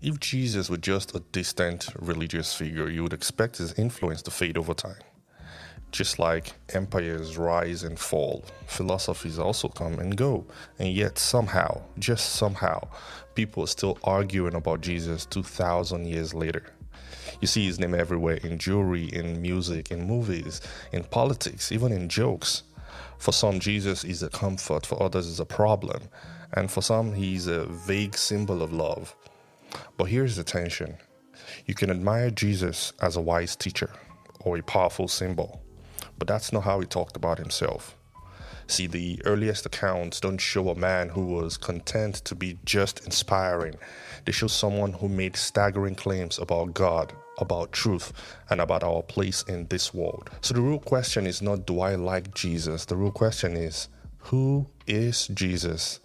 If Jesus were just a distant religious figure, you would expect his influence to fade over time. Just like empires rise and fall, philosophies also come and go. And yet somehow, just somehow, people are still arguing about Jesus 2,000 years later. You see his name everywhere in jewelry, in music, in movies, in politics, even in jokes. For some, Jesus is a comfort, for others is a problem, and for some, he's a vague symbol of love. But here's the tension. You can admire Jesus as a wise teacher or a powerful symbol, but that's not how he talked about himself. See, the earliest accounts don't show a man who was content to be just inspiring. They show someone who made staggering claims about God, about truth, and about our place in this world. So the real question is not, do I like Jesus? The real question is, who is Jesus?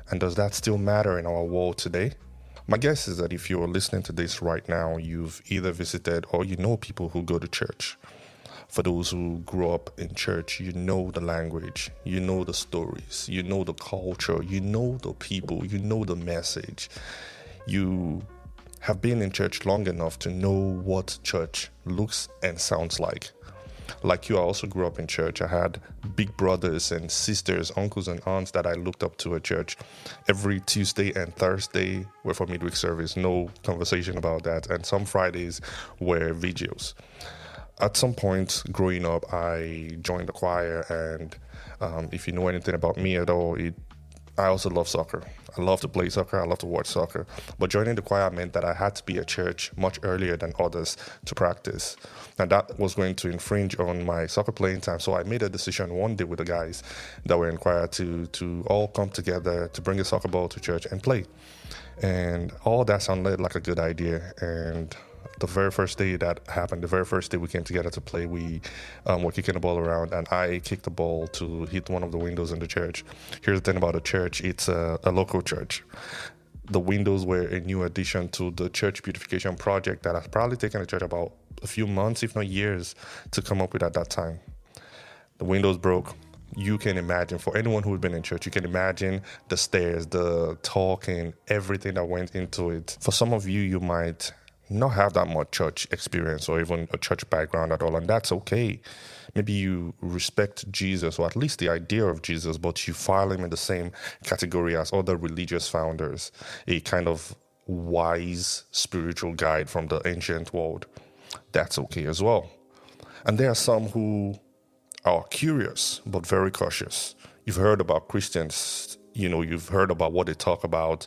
And does that still matter in our world today? My guess is that if you're listening to this right now, you've either visited or you know people who go to church. For those who grew up in church, you know the language, you know the stories, you know the culture, you know the people, you know the message. You have been in church long enough to know what church looks and sounds like. Like you, I also grew up in church. I had big brothers and sisters, uncles and aunts that I looked up to at church. Every Tuesday and Thursday were for midweek service, no conversation about that. And some Fridays were vigils. At some point growing up, I joined the choir, and if you know anything about me at all, I also love soccer. I love to play soccer. I love to watch soccer. But joining the choir meant that I had to be at church much earlier than others to practice. And that was going to infringe on my soccer playing time. So I made a decision one day with the guys that were in choir to all come together to bring a soccer ball to church and play. And all that sounded like a good idea. And the very first day that happened, the very first day we came together to play, we were kicking the ball around, and I kicked the ball to hit one of the windows in the church. Here's the thing about a church. It's a local church. The windows were a new addition to the church beautification project that has probably taken the church about a few months, if not years, to come up with at that time. The windows broke. You can imagine, for anyone who's been in church, you can imagine the stairs, the talking, everything that went into it. For some of you, you might not have that much church experience or even a church background at all, and that's okay. Maybe you respect Jesus, or at least the idea of Jesus, but you file him in the same category as other religious founders, a kind of wise spiritual guide from the ancient world. That's okay as well. And there are some who are curious but very cautious. You've heard about Christians, you've heard about what they talk about,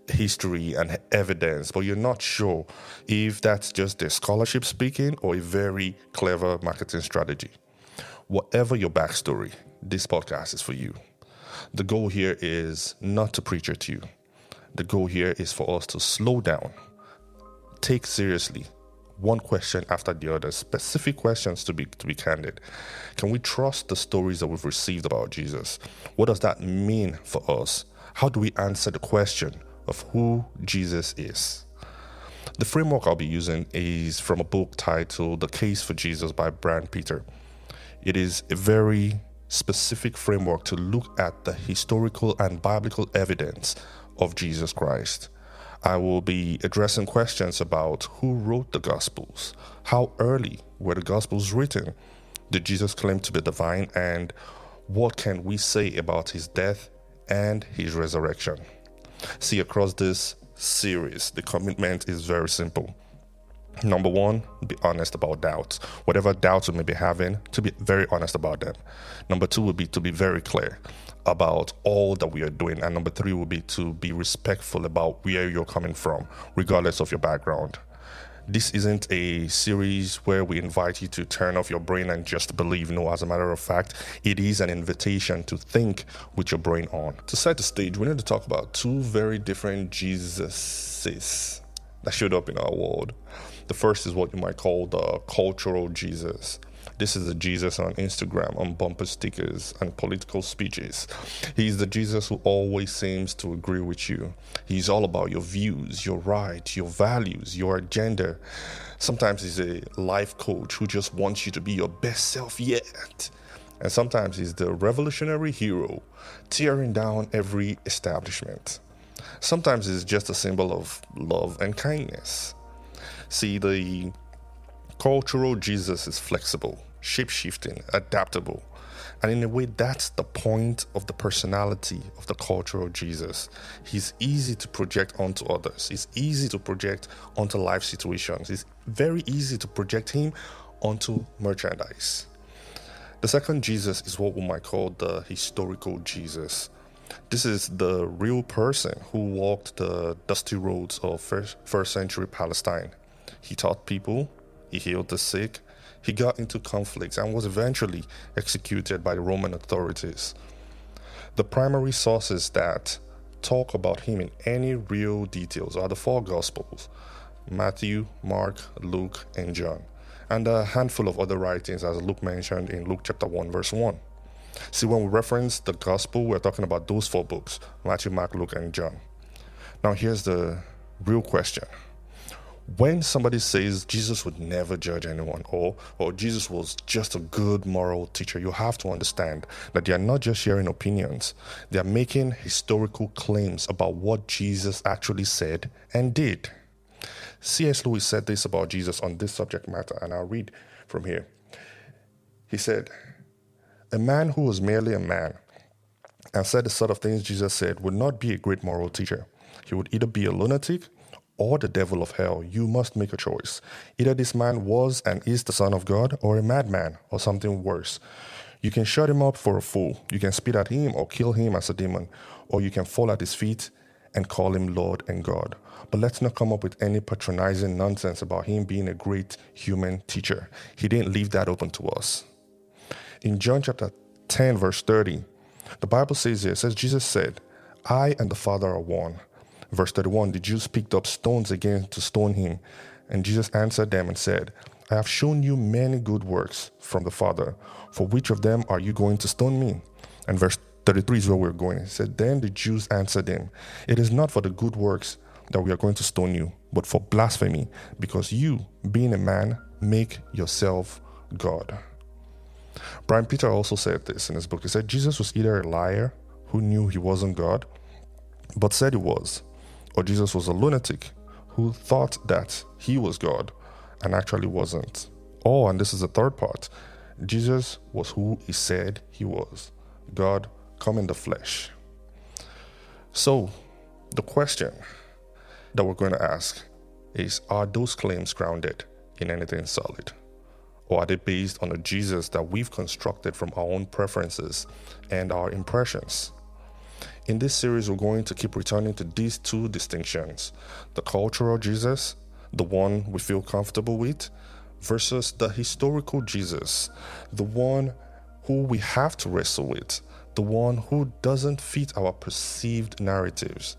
history and evidence, but you're not sure if that's just their scholarship speaking or a very clever marketing strategy. Whatever your backstory, this podcast is for you. The goal here is not to preach at you. The goal here is for us to slow down, take seriously one question after the other, specific questions to be candid. Can we trust the stories that we've received about Jesus? What does that mean for us? How do we answer the question of who Jesus is? The framework I'll be using is from a book titled The Case for Jesus by Brian Peter. It is a very specific framework to look at the historical and biblical evidence of Jesus Christ. I will be addressing questions about who wrote the Gospels, how early were the Gospels written, did Jesus claim to be divine, and what can we say about his death and his resurrection? See, across this series, the commitment is very simple. Number one, be honest about doubts. Whatever doubts you may be having, to be very honest about them. Number two would be to be very clear about all that we are doing. And number three would be to be respectful about where you're coming from, regardless of your background. This isn't a series where we invite you to turn off your brain and just believe. No, as a matter of fact, it is an invitation to think with your brain on. To set the stage, we need to talk about two very different Jesuses that showed up in our world. The first is what you might call the cultural Jesus. This is the Jesus on Instagram, on bumper stickers and political speeches. He's the Jesus who always seems to agree with you. He's all about your views, your rights, your values, your agenda. Sometimes he's a life coach who just wants you to be your best self yet. And sometimes he's the revolutionary hero tearing down every establishment. Sometimes it's just a symbol of love and kindness. See, the cultural Jesus is flexible, shape-shifting, adaptable. And in a way, that's the point of the personality of the cultural Jesus. He's easy to project onto others. It's easy to project onto life situations. It's very easy to project him onto merchandise. The second Jesus is what we might call the historical Jesus. This is the real person who walked the dusty roads of first century Palestine. He taught people, he healed the sick, he got into conflicts and was eventually executed by the Roman authorities. The primary sources that talk about him in any real details are the four Gospels: Matthew, Mark, Luke, and John, and a handful of other writings, as Luke mentioned in Luke chapter 1, verse 1. See, when we reference the Gospel, we're talking about those four books: Matthew, Mark, Luke, and John. Now, here's the real question. When somebody says Jesus would never judge anyone, or Jesus was just a good moral teacher, you have to understand that they are not just sharing opinions. They are making historical claims about what Jesus actually said and did. C.S. Lewis said this about Jesus on this subject matter, and I'll read from here. He said, "A man who was merely a man and said the sort of things Jesus said would not be a great moral teacher. He would either be a lunatic or the devil of hell. You must make a choice. Either this man was and is the Son of God, or a madman, or something worse. You can shut him up for a fool. You can spit at him or kill him as a demon, or you can fall at his feet and call him Lord and God. But let's not come up with any patronizing nonsense about him being a great human teacher. He didn't leave that open to us." In John chapter 10, verse 30, the Bible says here, it says, Jesus said, "I and the Father are one." Verse 31, the Jews picked up stones again to stone him. And Jesus answered them and said, "I have shown you many good works from the Father. For which of them are you going to stone me?" And verse 33 is where we're going. He said, "Then the Jews answered him, 'It is not for the good works that we are going to stone you, but for blasphemy, because you, being a man, make yourself God.'" Brian Peter also said this in his book. He said Jesus was either a liar who knew he wasn't God, but said he was, or Jesus was a lunatic who thought that he was God and actually wasn't. Or, and this is the third part, Jesus was who he said he was, God come in the flesh. So, the question that we're going to ask is, are those claims grounded in anything solid? Or are they based on a Jesus that we've constructed from our own preferences and our impressions? In this series, we're going to keep returning to these two distinctions: the cultural Jesus, the one we feel comfortable with, versus the historical Jesus, the one who we have to wrestle with, the one who doesn't fit our perceived narratives.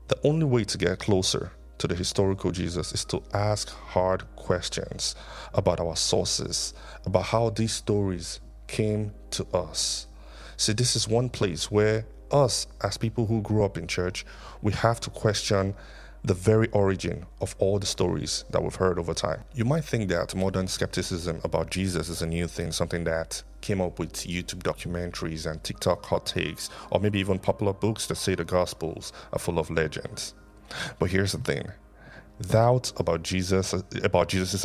The only way to get closer to the historical Jesus is to ask hard questions about our sources, about how these stories came to us. See, this is one place where us, as people who grew up in church, we have to question the very origin of all the stories that we've heard over time. You might think that modern skepticism about Jesus is a new thing, something that came up with YouTube documentaries and TikTok hot takes, or maybe even popular books that say the Gospels are full of legends. But here's the thing. Doubts about Jesus'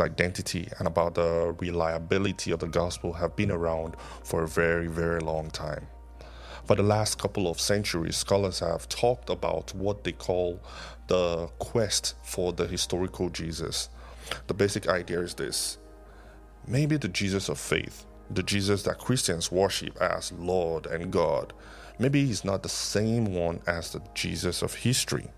identity and about the reliability of the gospel have been around for a very, very long time. For the last couple of centuries, scholars have talked about what they call the quest for the historical Jesus. The basic idea is this: maybe the Jesus of faith, the Jesus that Christians worship as Lord and God, maybe he's not the same one as the Jesus of history.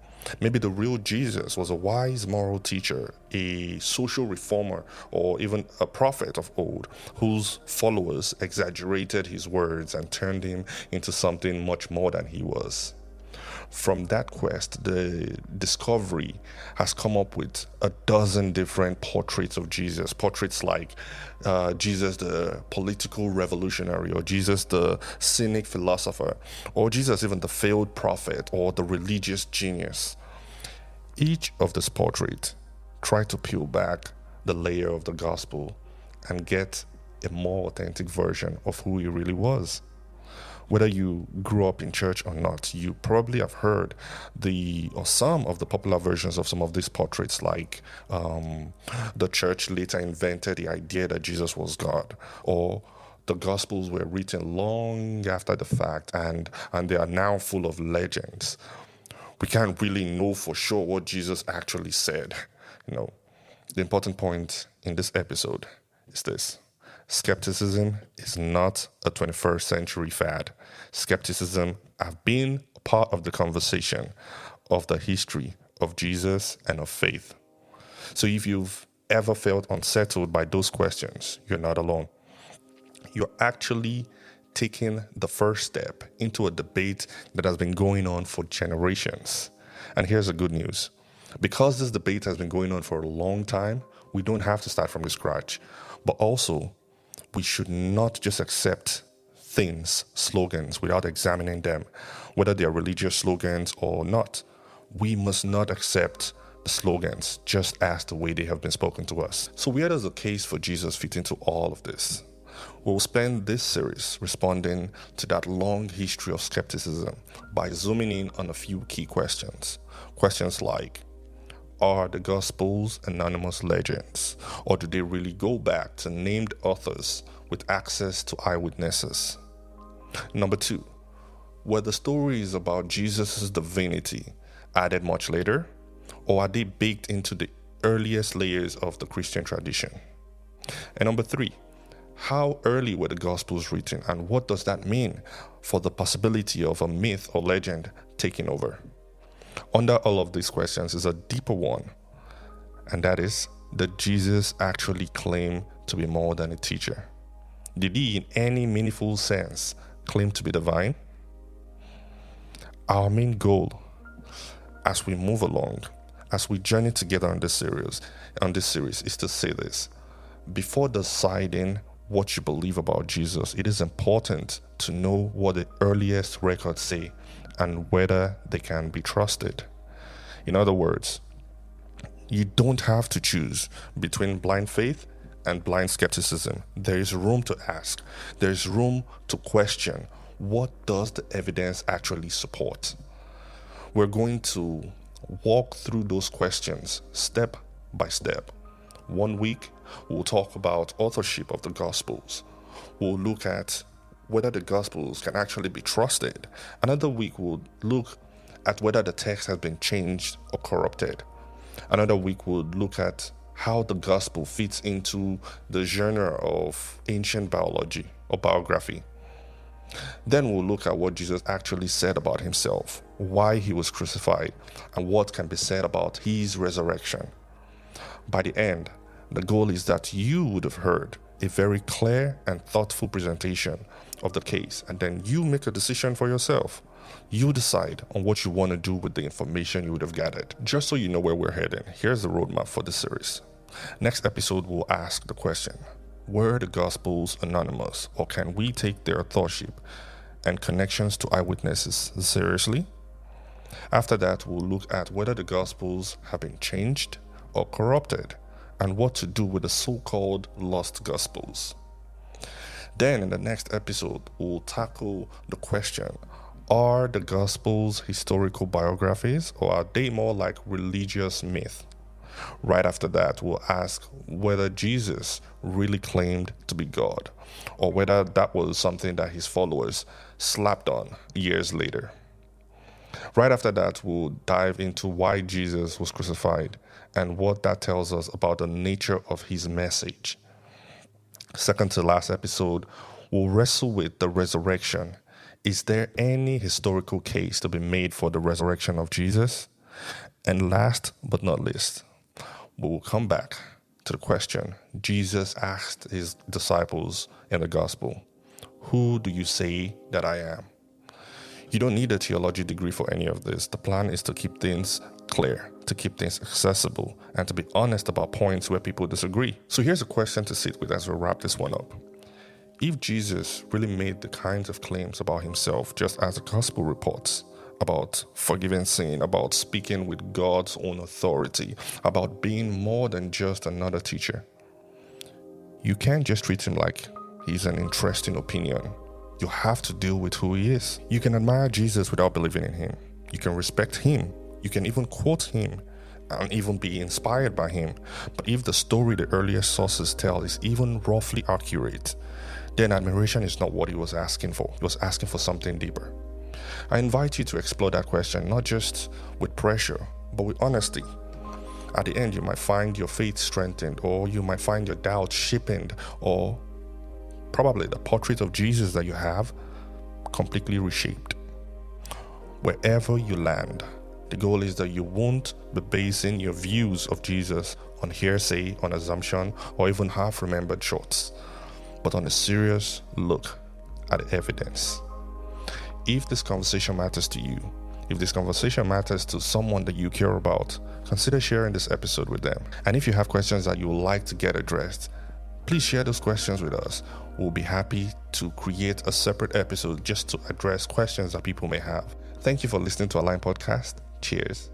Maybe the real Jesus was a wise moral teacher, a social reformer, or even a prophet of old, whose followers exaggerated his words and turned him into something much more than he was. From that quest, the discovery has come up with a dozen different portraits of Jesus. Portraits like Jesus the political revolutionary, or Jesus the cynic philosopher, or Jesus even the failed prophet, or the religious genius. Each of these portraits try to peel back the layer of the gospel and get a more authentic version of who he really was. Whether you grew up in church or not, you probably have heard some of the popular versions of some of these portraits, like the church later invented the idea that Jesus was God, or the Gospels were written long after the fact, and they are now full of legends. We can't really know for sure what Jesus actually said. The important point in this episode is this: skepticism is not a 21st century fad. Skepticism has been a part of the conversation of the history of Jesus and of faith. So if you've ever felt unsettled by those questions, you're not alone. You're actually taking the first step into a debate that has been going on for generations. And here's the good news. Because this debate has been going on for a long time, we don't have to start from the scratch. But also, we should not just accept things, slogans, without examining them, whether they are religious slogans or not. We must not accept the slogans just as the way they have been spoken to us. So where does the case for Jesus fit into all of this? We'll spend this series responding to that long history of skepticism by zooming in on a few key questions. Questions like, are the Gospels anonymous legends, or do they really go back to named authors with access to eyewitnesses? Number 2, were the stories about Jesus' divinity added much later, or are they baked into the earliest layers of the Christian tradition? And number 3, how early were the Gospels written, and what does that mean for the possibility of a myth or legend taking over? Under all of these questions is a deeper one, and that is, did Jesus actually claim to be more than a teacher? Did he, in any meaningful sense, claim to be divine? Our main goal as we move along, as we journey together on this series, is to say this: before deciding what you believe about Jesus, it is important to know what the earliest records say and whether they can be trusted. In other words, you don't have to choose between blind faith and blind skepticism. There is room to ask. There is room to question. What does the evidence actually support? We're going to walk through those questions step by step. One week, we'll talk about authorship of the Gospels. We'll look at whether the Gospels can actually be trusted. Another week, we'll look at whether the text has been changed or corrupted. Another week, we'll look at how the Gospel fits into the genre of ancient biology or biography. Then we'll look at what Jesus actually said about himself, why he was crucified, and what can be said about his resurrection. By the end, the goal is that you would have heard a very clear and thoughtful presentation of the case, and then you make a decision for yourself. You decide on what you want to do with the information you would have gathered. Just so you know where we're heading, here's the roadmap for this series. Next episode, we'll ask the question: were the Gospels anonymous, or can we take their authorship and connections to eyewitnesses seriously? After that, we'll look at whether the Gospels have been changed or corrupted, and what to do with the so-called lost Gospels. Then in the next episode, we'll tackle the question: are the Gospels historical biographies, or are they more like religious myth? Right after that, we'll ask whether Jesus really claimed to be God, or whether that was something that his followers slapped on years later. Right after that, we'll dive into why Jesus was crucified and what that tells us about the nature of his message. Second to last episode, we'll wrestle with the resurrection. Is there any historical case to be made for the resurrection of Jesus? And last but not least, we will come back to the question Jesus asked his disciples in the gospel: who do you say that I am? You don't need a theology degree for any of this. The plan is to keep things clear, to keep things accessible, and to be honest about points where people disagree. So here's a question to sit with as we wrap this one up. If Jesus really made the kinds of claims about himself just as the gospel reports, about forgiving sin, about speaking with God's own authority, about being more than just another teacher, you can't just treat him like he's an interesting opinion. You have to deal with who he is. You can admire Jesus without believing in him. You can respect him. You can even quote him and even be inspired by him. But if the story the earliest sources tell is even roughly accurate, then admiration is not what he was asking for. He was asking for something deeper. I invite you to explore that question, not just with pressure, but with honesty. At the end, you might find your faith strengthened, or you might find your doubts sharpened, or probably the portrait of Jesus that you have completely reshaped. Wherever you land, the goal is that you won't be basing your views of Jesus on hearsay, on assumption, or even half-remembered shots, but on a serious look at evidence. If this conversation matters to you, if this conversation matters to someone that you care about, consider sharing this episode with them. And if you have questions that you would like to get addressed, please share those questions with us. We'll be happy to create a separate episode just to address questions that people may have. Thank you for listening to Align Podcast. Cheers.